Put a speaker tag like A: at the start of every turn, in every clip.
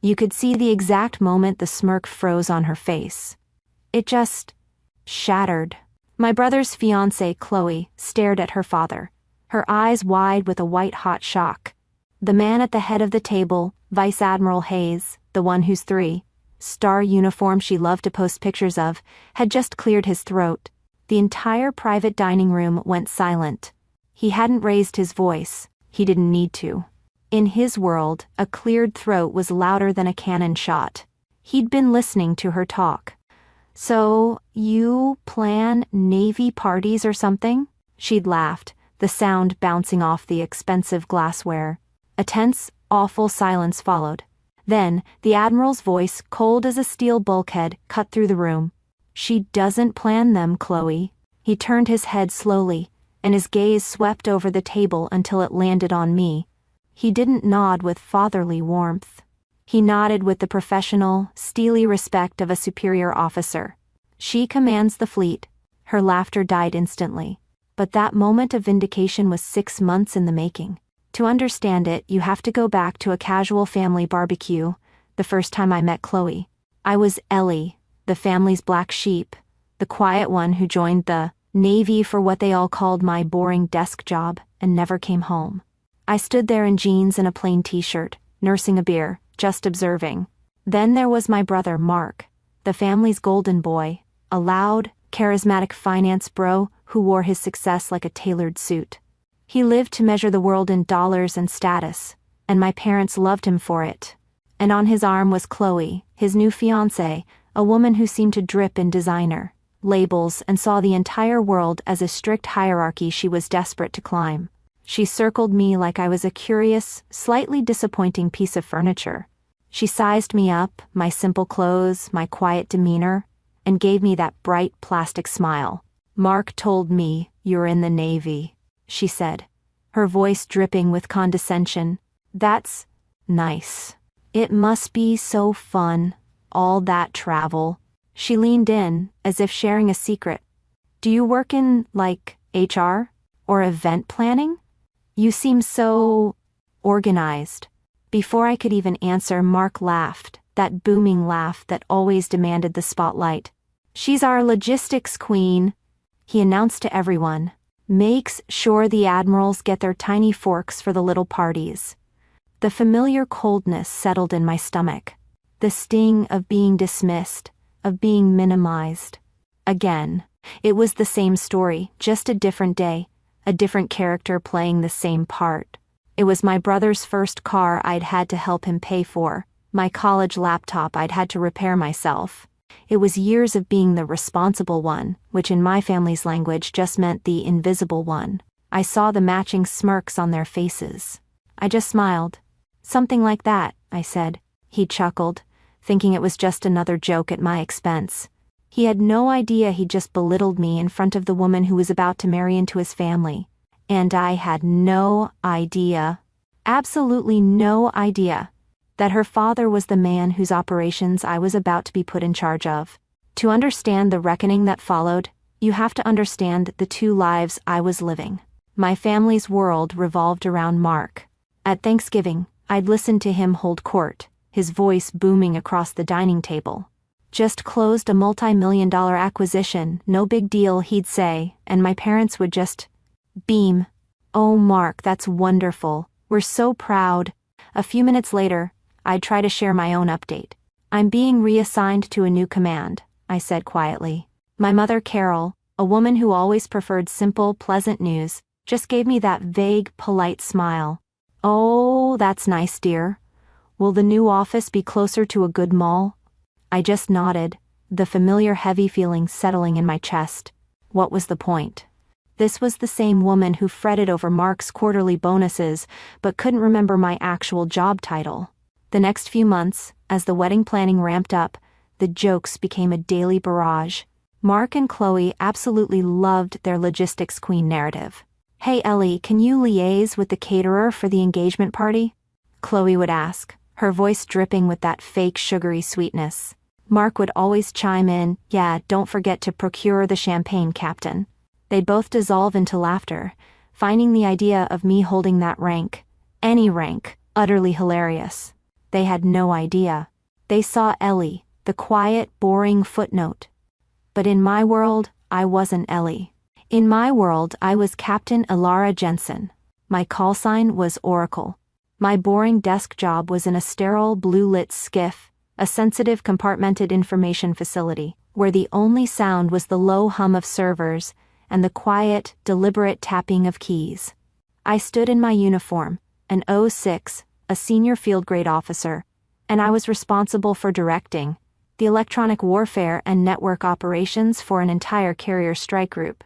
A: You could see the exact moment the smirk froze on her face. It just shattered. My brother's fiancée, Chloe, stared at her father, her eyes wide with a white-hot shock. The man at the head of the table, Vice Admiral Hayes, the one whose three-star uniform she loved to post pictures of, had just cleared his throat. The entire private dining room went silent. He hadn't raised his voice. He didn't need to. In his world, a cleared throat was louder than a cannon shot. He'd been listening to her talk. "So, you plan Navy parties or something?" She'd laughed, the sound bouncing off the expensive glassware. A tense, awful silence followed. Then, the Admiral's voice, cold as a steel bulkhead, cut through the room. "She doesn't plan them, Chloe." He turned his head slowly, and his gaze swept over the table until it landed on me. He didn't nod with fatherly warmth. He nodded with the professional, steely respect of a superior officer. "She commands the fleet." Her laughter died instantly. But that moment of vindication was 6 months in the making. To understand it, you have to go back to a casual family barbecue, the first time I met Chloe. I was Ellie, the family's black sheep, the quiet one who joined the Navy for what they all called my boring desk job and never came home. I stood there in jeans and a plain t-shirt, nursing a beer, just observing. Then there was my brother Mark, the family's golden boy, a loud, charismatic finance bro who wore his success like a tailored suit. He lived to measure the world in dollars and status, and my parents loved him for it. And on his arm was Chloe, his new fiancée, a woman who seemed to drip in designer, labels, and saw the entire world as a strict hierarchy she was desperate to climb. She circled me like I was a curious, slightly disappointing piece of furniture. She sized me up, my simple clothes, my quiet demeanor, and gave me that bright plastic smile. "Mark told me you're in the Navy," she said, her voice dripping with condescension. "That's nice. It must be so fun, all that travel." She leaned in, as if sharing a secret. "Do you work in, like, HR? Or event planning? You seem so organized." Before I could even answer, Mark laughed, that booming laugh that always demanded the spotlight. "She's our logistics queen," he announced to everyone. "Makes sure the admirals get their tiny forks for the little parties." The familiar coldness settled in my stomach. The sting of being dismissed, of being minimized. Again, it was the same story, just a different day, a different character playing the same part. It was my brother's first car I'd had to help him pay for, my college laptop I'd had to repair myself. It was years of being the responsible one, which in my family's language just meant the invisible one. I saw the matching smirks on their faces. I just smiled. "Something like that," I said. He chuckled, thinking it was just another joke at my expense. He had no idea he'd just belittled me in front of the woman who was about to marry into his family. And I had no idea, absolutely no idea, that her father was the man whose operations I was about to be put in charge of. To understand the reckoning that followed, you have to understand the two lives I was living. My family's world revolved around Mark. At Thanksgiving, I'd listened to him hold court, his voice booming across the dining table. "Just closed a multi-million-dollar acquisition, no big deal," he'd say, and my parents would just beam. "Oh, Mark, that's wonderful. We're so proud." A few minutes later, I'd try to share my own update. "I'm being reassigned to a new command," I said quietly. My mother, Carol, a woman who always preferred simple, pleasant news, just gave me that vague, polite smile. "Oh, that's nice, dear. Will the new office be closer to a good mall?" I just nodded, the familiar heavy feeling settling in my chest. What was the point? This was the same woman who fretted over Mark's quarterly bonuses but couldn't remember my actual job title. The next few months, as the wedding planning ramped up, the jokes became a daily barrage. Mark and Chloe absolutely loved their logistics queen narrative. "Hey Ellie, can you liaise with the caterer for the engagement party?" Chloe would ask, her voice dripping with that fake sugary sweetness. Mark would always chime in, "Yeah, don't forget to procure the champagne, Captain." They'd both dissolve into laughter, finding the idea of me holding that rank, any rank, utterly hilarious. They had no idea. They saw Ellie, the quiet, boring footnote. But in my world, I wasn't Ellie. In my world, I was Captain Elara Jensen. My call sign was Oracle. My boring desk job was in a sterile, blue-lit skiff, a sensitive compartmented information facility, where the only sound was the low hum of servers and the quiet, deliberate tapping of keys. I stood in my uniform, an 06, a senior field grade officer, and I was responsible for directing the electronic warfare and network operations for an entire carrier strike group.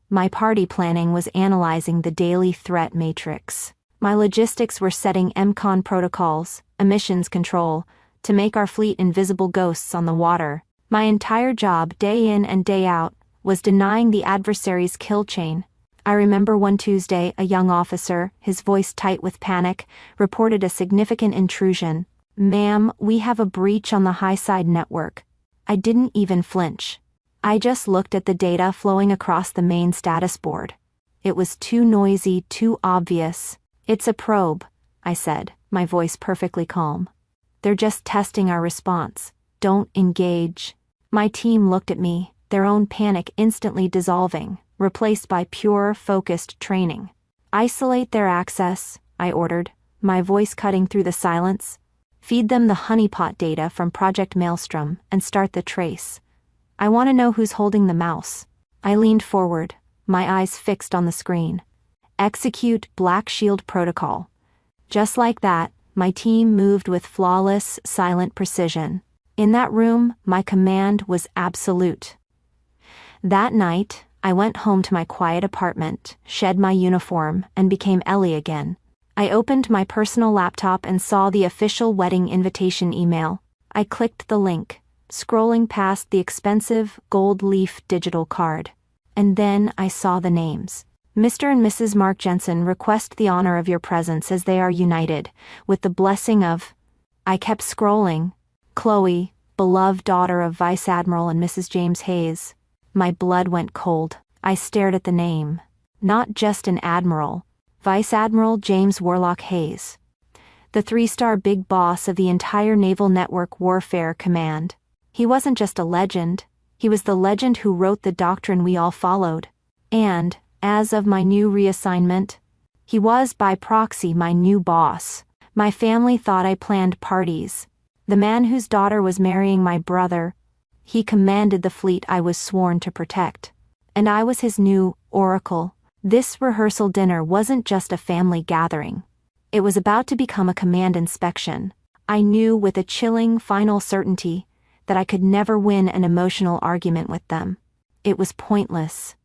A: My party planning was analyzing the daily threat matrix. My logistics were setting MCON protocols, emissions control, to make our fleet invisible ghosts on the water. My entire job, day in and day out, was denying the adversary's kill chain. I remember one Tuesday, a young officer, his voice tight with panic, reported a significant intrusion. "Ma'am, we have a breach on the high-side network." I didn't even flinch. I just looked at the data flowing across the main status board. It was too noisy, too obvious. "It's a probe," I said, my voice perfectly calm. "They're just testing our response. Don't engage." My team looked at me, their own panic instantly dissolving, replaced by pure, focused training. "Isolate their access," I ordered, my voice cutting through the silence. "Feed them the honeypot data from Project Maelstrom and start the trace. I want to know who's holding the mouse." I leaned forward, my eyes fixed on the screen. "Execute Black Shield Protocol." Just like that, my team moved with flawless, silent precision. In that room, my command was absolute. That night, I went home to my quiet apartment, shed my uniform, and became Ellie again. I opened my personal laptop and saw the official wedding invitation email. I clicked the link, scrolling past the expensive, gold-leaf digital card. And then I saw the names. "Mr. and Mrs. Mark Jensen request the honor of your presence as they are united, with the blessing of..." I kept scrolling. "Chloe, beloved daughter of Vice Admiral and Mrs. James Hayes." My blood went cold. I stared at the name. Not just an admiral. Vice Admiral James Warlock Hayes. The 3-star big boss of the entire Naval Network Warfare Command. He wasn't just a legend. He was the legend who wrote the doctrine we all followed. And, as of my new reassignment, he was by proxy my new boss. My family thought I planned parties. The man whose daughter was marrying my brother, he commanded the fleet I was sworn to protect. And I was his new Oracle. This rehearsal dinner wasn't just a family gathering. It was about to become a command inspection. I knew with a chilling final certainty that I could never win an emotional argument with them. It was pointless.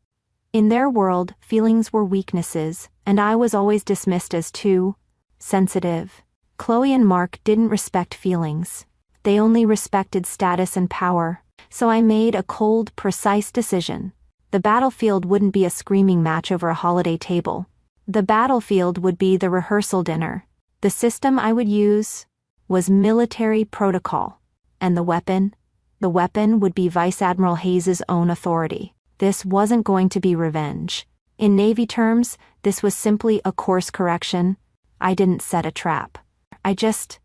A: In their world, feelings were weaknesses, and I was always dismissed as too sensitive. Chloe and Mark didn't respect feelings. They only respected status and power. So I made a cold, precise decision. The battlefield wouldn't be a screaming match over a holiday table. The battlefield would be the rehearsal dinner. The system I would use was military protocol. And the weapon? The weapon would be Vice Admiral Hayes' own authority. This wasn't going to be revenge. In Navy terms, this was simply a course correction. I didn't set a trap. I just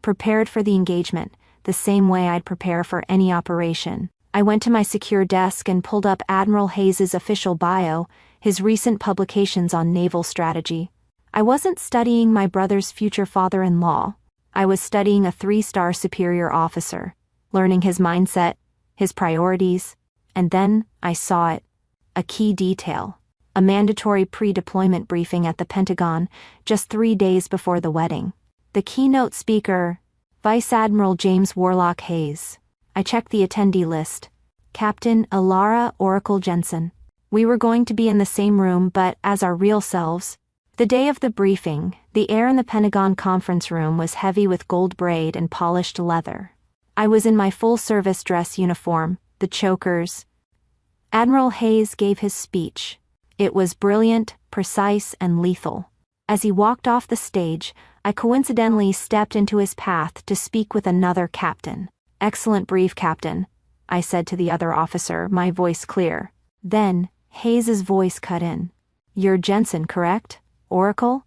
A: prepared for the engagement, the same way I'd prepare for any operation. I went to my secure desk and pulled up Admiral Hayes' official bio, his recent publications on naval strategy. I wasn't studying my brother's future father-in-law. I was studying a 3-star superior officer, learning his mindset, his priorities, and then I saw it. A key detail. A mandatory pre-deployment briefing at the Pentagon, just 3 days before the wedding. The keynote speaker, Vice Admiral James Warlock Hayes. I checked the attendee list. Captain Elara Oracle Jensen. We were going to be in the same room but as our real selves. The day of the briefing, the air in the Pentagon conference room was heavy with gold braid and polished leather. I was in my full-service dress uniform, the chokers. Admiral Hayes gave his speech. It was brilliant, precise, and lethal. As he walked off the stage, I coincidentally stepped into his path to speak with another captain. "Excellent brief, Captain," I said to the other officer, my voice clear. Then, Hayes' voice cut in. "You're Jensen, correct? Oracle?"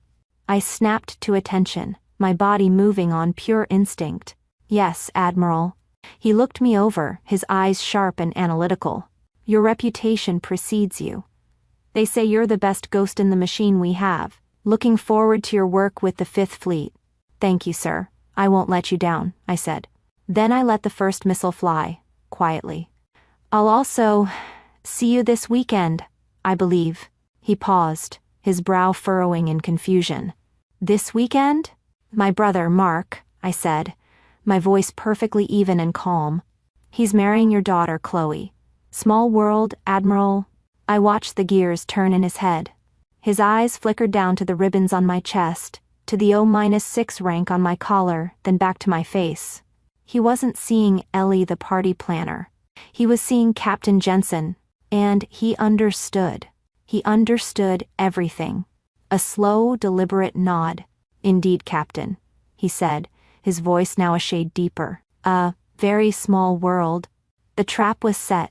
A: I snapped to attention, my body moving on pure instinct. Yes, Admiral. He looked me over, his eyes sharp and analytical. Your reputation precedes you. They say you're the best ghost in the machine we have. Looking forward to your work with the Fifth Fleet. Thank you, sir. I won't let you down, I said. Then I let the first missile fly, quietly. I'll also see you this weekend, I believe. He paused, his brow furrowing in confusion. This weekend? My brother, Mark, I said, my voice perfectly even and calm. He's marrying your daughter, Chloe. Small world, Admiral. I watched the gears turn in his head. His eyes flickered down to the ribbons on my chest, to the O-6 rank on my collar, then back to my face. He wasn't seeing Ellie the party planner. He was seeing Captain Jensen, and he understood. He understood everything. A slow, deliberate nod. Indeed, Captain, he said, his voice now a shade deeper. A very small world. The trap was set.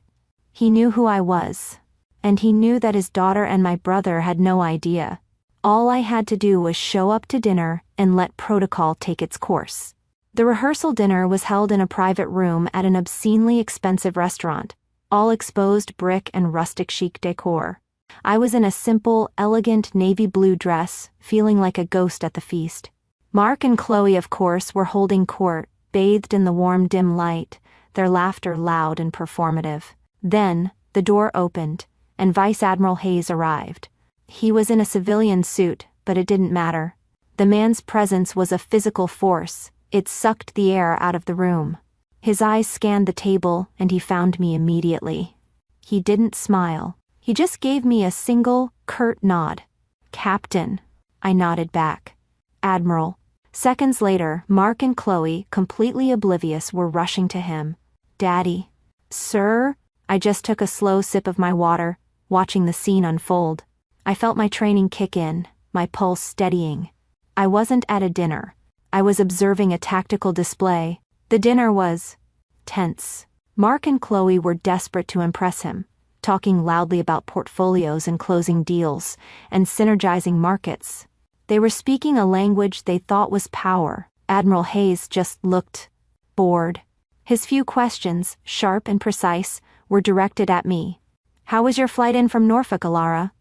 A: He knew who I was. And he knew that his daughter and my brother had no idea. All I had to do was show up to dinner and let protocol take its course. The rehearsal dinner was held in a private room at an obscenely expensive restaurant, all exposed brick and rustic chic decor. I was in a simple, elegant navy blue dress, feeling like a ghost at the feast. Mark and Chloe, of course, were holding court, bathed in the warm, dim light, their laughter loud and performative. Then, the door opened, and Vice Admiral Hayes arrived. He was in a civilian suit, but it didn't matter. The man's presence was a physical force. It sucked the air out of the room. His eyes scanned the table, and he found me immediately. He didn't smile. He just gave me a single, curt nod. Captain. I nodded back. Admiral. Seconds later, Mark and Chloe, completely oblivious, were rushing to him. Daddy. Sir? I just took a slow sip of my water, watching the scene unfold. I felt my training kick in, my pulse steadying. I wasn't at a dinner. I was observing a tactical display. The dinner was tense. Mark and Chloe were desperate to impress him, talking loudly about portfolios and closing deals, and synergizing markets. They were speaking a language they thought was power. Admiral Hayes just looked bored. His few questions, sharp and precise, were directed at me. How was your flight in from Norfolk, Alara?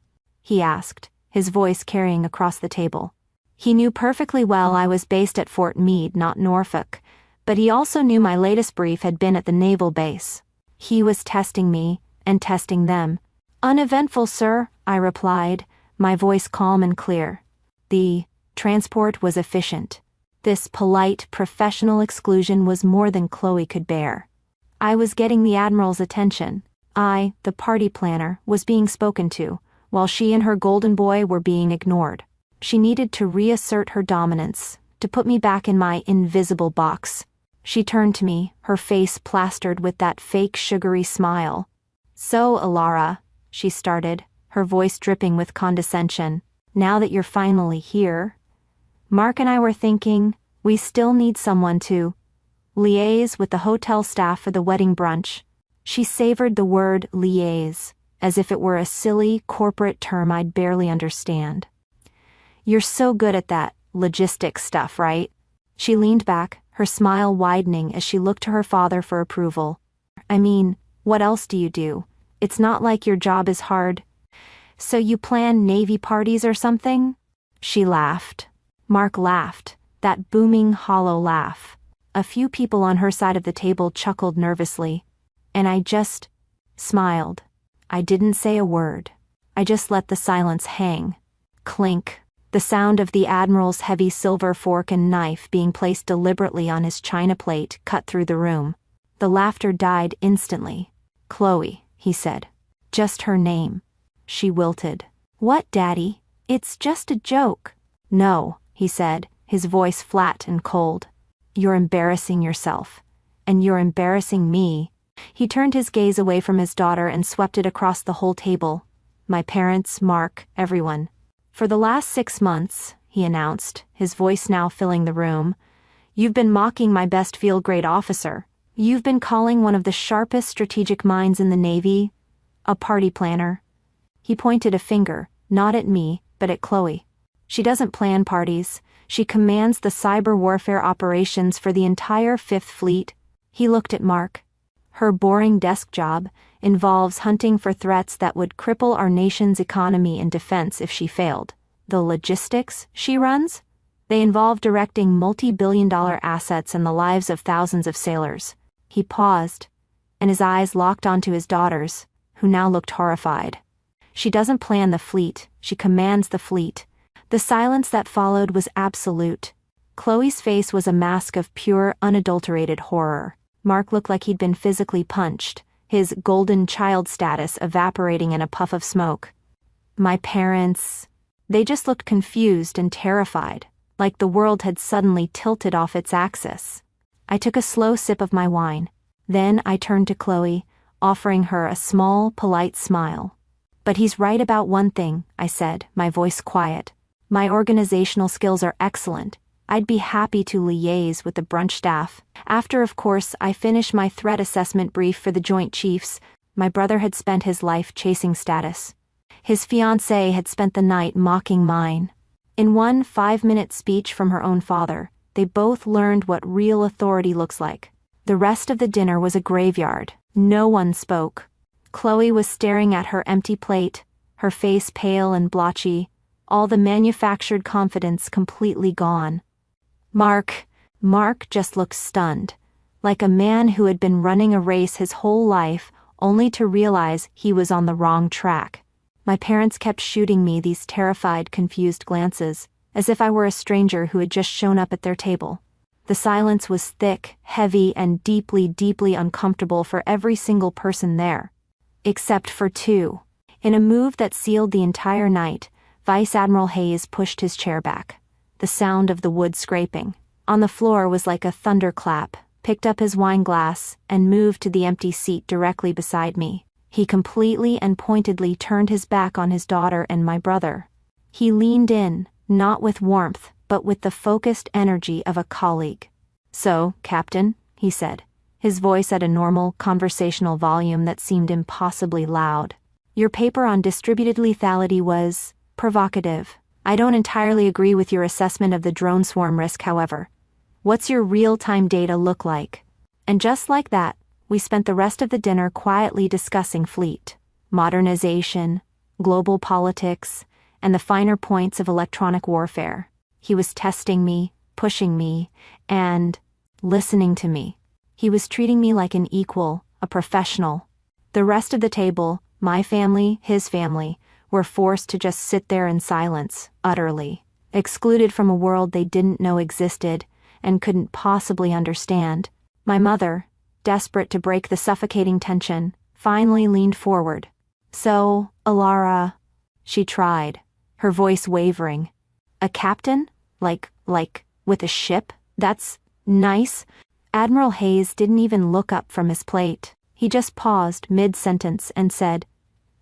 A: He asked, his voice carrying across the table. He knew perfectly well I was based at Fort Meade, not Norfolk, but he also knew my latest brief had been at the naval base. He was testing me, and testing them. Uneventful, sir, I replied, my voice calm and clear. The transport was efficient. This polite, professional exclusion was more than Chloe could bear. I was getting the Admiral's attention. I, the party planner, was being spoken to, while she and her golden boy were being ignored. She needed to reassert her dominance, to put me back in my invisible box. She turned to me, her face plastered with that fake sugary smile. So, Alara, she started, her voice dripping with condescension, now that you're finally here. Mark and I were thinking, we still need someone to liaise with the hotel staff for the wedding brunch. She savored the word liaise, as if it were a silly, corporate term I'd barely understand. You're so good at that logistics stuff, right? She leaned back, her smile widening as she looked to her father for approval. I mean, what else do you do? It's not like your job is hard. So you plan Navy parties or something? She laughed. Mark laughed, that booming, hollow laugh. A few people on her side of the table chuckled nervously, and I just smiled. I didn't say a word. I just let the silence hang. Clink. The sound of the Admiral's heavy silver fork and knife being placed deliberately on his china plate cut through the room. The laughter died instantly. Chloe, he said. Just her name. She wilted. What, Daddy? It's just a joke. No, he said, his voice flat and cold. You're embarrassing yourself. And you're embarrassing me. He turned his gaze away from his daughter and swept it across the whole table. My parents, Mark, everyone. For the last 6 months, he announced, his voice now filling the room, you've been mocking my best field-grade officer. You've been calling one of the sharpest strategic minds in the Navy a party planner. He pointed a finger, not at me, but at Chloe. She doesn't plan parties. She commands the cyber warfare operations for the entire Fifth Fleet. He looked at Mark. Her boring desk job involves hunting for threats that would cripple our nation's economy and defense if she failed. The logistics she runs? They involve directing multi-billion-dollar assets and the lives of thousands of sailors. He paused, and his eyes locked onto his daughters, who now looked horrified. She doesn't plan the fleet, she commands the fleet. The silence that followed was absolute. Chloe's face was a mask of pure, unadulterated horror. Mark looked like he'd been physically punched, his golden child status evaporating in a puff of smoke. My parents, they just looked confused and terrified, like the world had suddenly tilted off its axis. I took a slow sip of my wine. Then I turned to Chloe, offering her a small, polite smile. But he's right about one thing, I said, my voice quiet. My organizational skills are excellent. I'd be happy to liaise with the brunch staff. After, of course, I finished my threat assessment brief for the Joint Chiefs. My brother had spent his life chasing status. His fiancée had spent the night mocking mine. In one 5-minute speech from her own father, they both learned what real authority looks like. The rest of the dinner was a graveyard. No one spoke. Chloe was staring at her empty plate, her face pale and blotchy, all the manufactured confidence completely gone. Mark just looked stunned, like a man who had been running a race his whole life only to realize he was on the wrong track. My parents kept shooting me these terrified, confused glances, as if I were a stranger who had just shown up at their table. The silence was thick, heavy, and deeply, deeply uncomfortable for every single person there. Except for two. In a move that sealed the entire night, Vice Admiral Hayes pushed his chair back. The sound of the wood scraping on the floor was like a thunderclap, picked up his wine glass, and moved to the empty seat directly beside me. He completely and pointedly turned his back on his daughter and my brother. He leaned in, not with warmth, but with the focused energy of a colleague. "So, Captain," he said, his voice at a normal, conversational volume that seemed impossibly loud. "Your paper on distributed lethality was provocative. I don't entirely agree with your assessment of the drone swarm risk, however. What's your real-time data look like?" And just like that, we spent the rest of the dinner quietly discussing fleet, modernization, global politics, and the finer points of electronic warfare. He was testing me, pushing me, and listening to me. He was treating me like an equal, a professional. The rest of the table, my family, his family, were forced to just sit there in silence, utterly excluded from a world they didn't know existed and couldn't possibly understand. My mother, desperate to break the suffocating tension, finally leaned forward. "So, Alara," she tried, her voice wavering. "A captain? Like, with a ship? That's nice." Admiral Hayes didn't even look up from his plate. He just paused mid-sentence and said,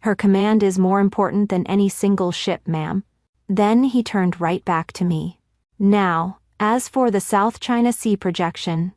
A: "Her command is more important than any single ship, ma'am." Then he turned right back to me. "Now, as for the South China Sea projection."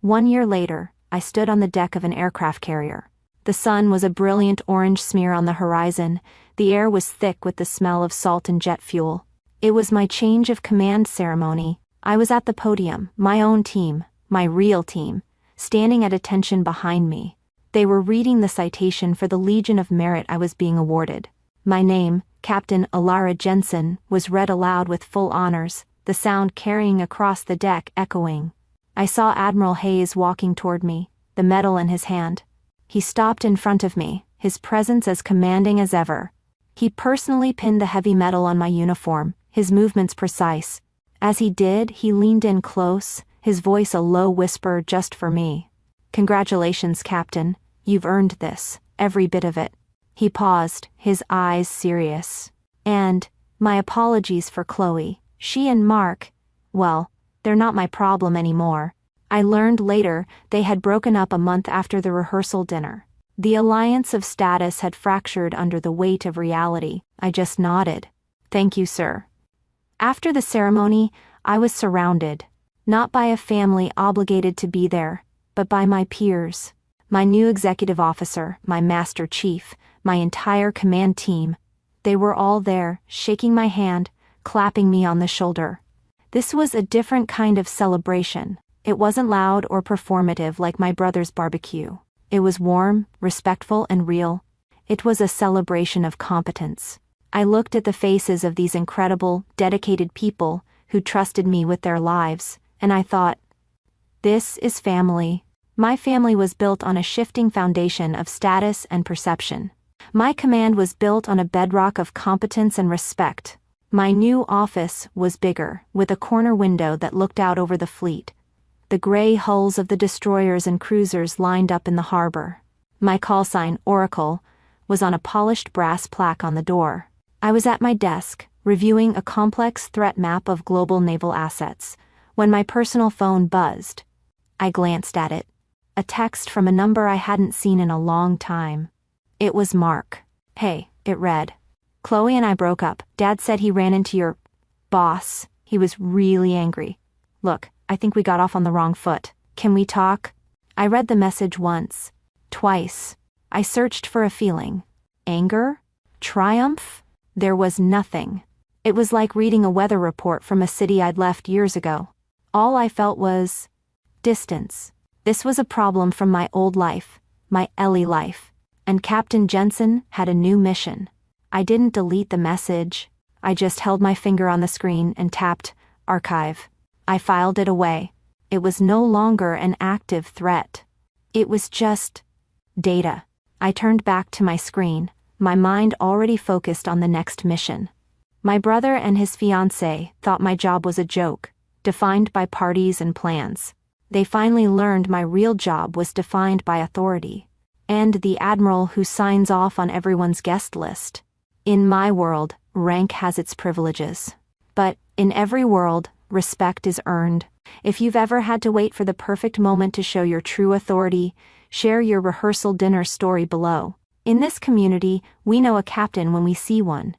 A: 1 year later, I stood on the deck of an aircraft carrier. The sun was a brilliant orange smear on the horizon. The air was thick with the smell of salt and jet fuel. It was my change of command ceremony. I was at the podium, my own team, my real team, standing at attention behind me. They were reading the citation for the Legion of Merit I was being awarded. My name, Captain Alara Jensen, was read aloud with full honors, the sound carrying across the deck echoing. I saw Admiral Hayes walking toward me, the medal in his hand. He stopped in front of me, his presence as commanding as ever. He personally pinned the heavy metal on my uniform, his movements precise. As he did, he leaned in close, his voice a low whisper just for me. "Congratulations, Captain. You've earned this, every bit of it." He paused, his eyes serious. "And my apologies for Chloe. She and Mark, well, they're not my problem anymore." I learned later they had broken up a month after the rehearsal dinner. The alliance of status had fractured under the weight of reality. I just nodded. "Thank you, sir." After the ceremony, I was surrounded, not by a family obligated to be there, but by my peers. My new executive officer, my master chief, my entire command team. They were all there, shaking my hand, clapping me on the shoulder. This was a different kind of celebration. It wasn't loud or performative like my brother's barbecue. It was warm, respectful, and real. It was a celebration of competence. I looked at the faces of these incredible, dedicated people who trusted me with their lives, and I thought, this is family. My family was built on a shifting foundation of status and perception. My command was built on a bedrock of competence and respect. My new office was bigger, with a corner window that looked out over the fleet. The gray hulls of the destroyers and cruisers lined up in the harbor. My call sign, Oracle, was on a polished brass plaque on the door. I was at my desk, reviewing a complex threat map of global naval assets, when my personal phone buzzed. I glanced at it. A text from a number I hadn't seen in a long time. It was Mark. Hey, it read. Chloe and I broke up. Dad said he ran into your boss. He was really angry. Look, I think we got off on the wrong foot. Can we talk? I read the message once, twice. I searched for a feeling. Anger? Triumph? There was nothing. It was like reading a weather report from a city I'd left years ago. All I felt was distance. This was a problem from my old life, my Ellie life, and Captain Jensen had a new mission. I didn't delete the message. I just held my finger on the screen and tapped archive. I filed it away. It was no longer an active threat. It was just data. I turned back to my screen, my mind already focused on the next mission. My brother and his fiancée thought my job was a joke, defined by parties and plans. They finally learned my real job was defined by authority, and the admiral who signs off on everyone's guest list. In my world, rank has its privileges. But, in every world, respect is earned. If you've ever had to wait for the perfect moment to show your true authority, share your rehearsal dinner story below. In this community, we know a captain when we see one.